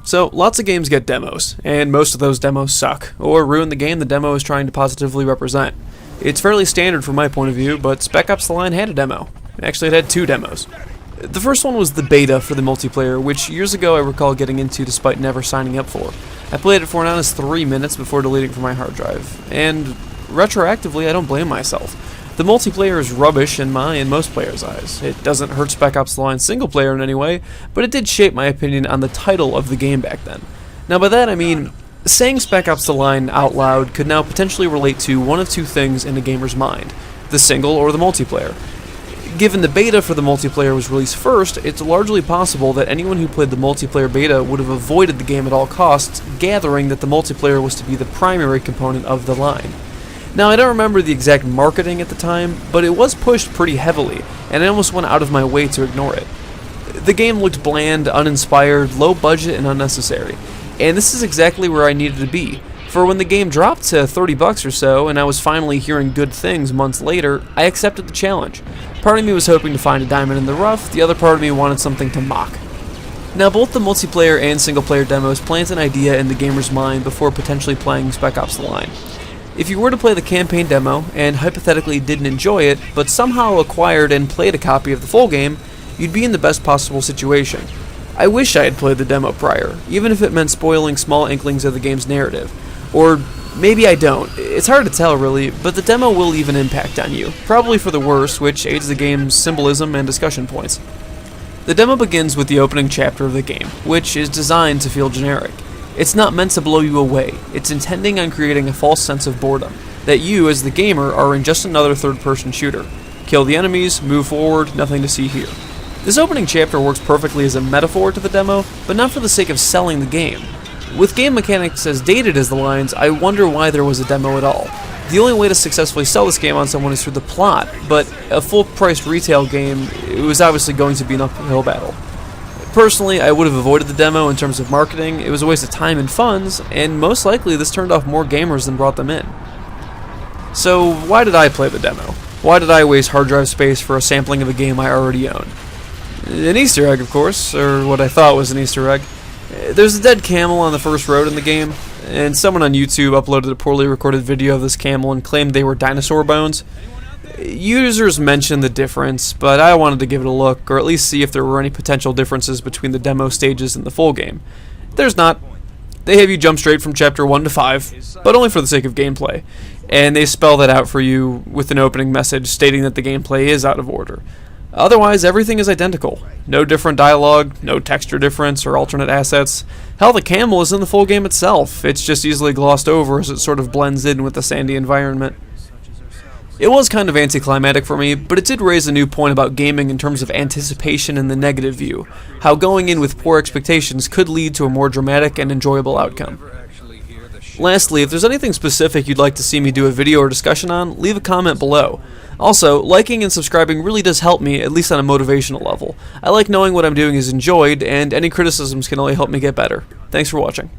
So, lots of games get demos, and most of those demos suck, or ruin the game the demo is trying to positively represent. It's fairly standard from my point of view, but Spec Ops The Line had a demo. Actually, it had 2 demos. The first one was the beta for the multiplayer, which years ago I recall getting into despite never signing up for. I played it for an honest 3 minutes before deleting from my hard drive, and retroactively I don't blame myself. The multiplayer is rubbish in my and most players' eyes. It doesn't hurt Spec Ops The Line single player in any way, but it did shape my opinion on the title of the game back then. Now by that I mean, saying Spec Ops The Line out loud could now potentially relate to one of 2 things in a gamer's mind: the single or the multiplayer. Given the beta for the multiplayer was released first, it's largely possible that anyone who played the multiplayer beta would have avoided the game at all costs, gathering that the multiplayer was to be the primary component of The Line. Now, I don't remember the exact marketing at the time, but it was pushed pretty heavily, and I almost went out of my way to ignore it. The game looked bland, uninspired, low budget, and unnecessary, and this is exactly where I needed to be. For when the game dropped to $30 or so, and I was finally hearing good things months later, I accepted the challenge. Part of me was hoping to find a diamond in the rough, the other part of me wanted something to mock. Now, both the multiplayer and single-player demos plant an idea in the gamer's mind before potentially playing Spec Ops The Line. If you were to play the campaign demo, and hypothetically didn't enjoy it, but somehow acquired and played a copy of the full game, you'd be in the best possible situation. I wish I had played the demo prior, even if it meant spoiling small inklings of the game's narrative. Or maybe I don't. It's hard to tell, really, but the demo will leave an impact on you, probably for the worse, which aids the game's symbolism and discussion points. The demo begins with the opening chapter of the game, which is designed to feel generic. It's not meant to blow you away. It's intending on creating a false sense of boredom, that you, as the gamer, are in just another third-person shooter. Kill the enemies, move forward, nothing to see here. This opening chapter works perfectly as a metaphor to the demo, but not for the sake of selling the game. With game mechanics as dated as The Line's, I wonder why there was a demo at all. The only way to successfully sell this game on someone is through the plot, but a full-priced retail game, it was obviously going to be an uphill battle. Personally, I would have avoided the demo in terms of marketing. It was a waste of time and funds, and most likely this turned off more gamers than brought them in. So why did I play the demo? Why did I waste hard drive space for a sampling of a game I already own? An Easter egg, of course, or what I thought was an Easter egg. There's a dead camel on the first road in the game, and someone on YouTube uploaded a poorly recorded video of this camel and claimed they were dinosaur bones. Users mentioned the difference, but I wanted to give it a look, or at least see if there were any potential differences between the demo stages and the full game. There's not. They have you jump straight from chapter 1 to 5, but only for the sake of gameplay, and they spell that out for you with an opening message stating that the gameplay is out of order. Otherwise, everything is identical. No different dialogue, no texture difference or alternate assets. Hell, the camel is in the full game itself. It's just easily glossed over as it sort of blends in with the sandy environment. It was kind of anticlimactic for me, but it did raise a new point about gaming in terms of anticipation in the negative view. How going in with poor expectations could lead to a more dramatic and enjoyable outcome. Lastly, if there's anything specific you'd like to see me do a video or discussion on, leave a comment below. Also, liking and subscribing really does help me, at least on a motivational level. I like knowing what I'm doing is enjoyed, and any criticisms can only help me get better. Thanks for watching.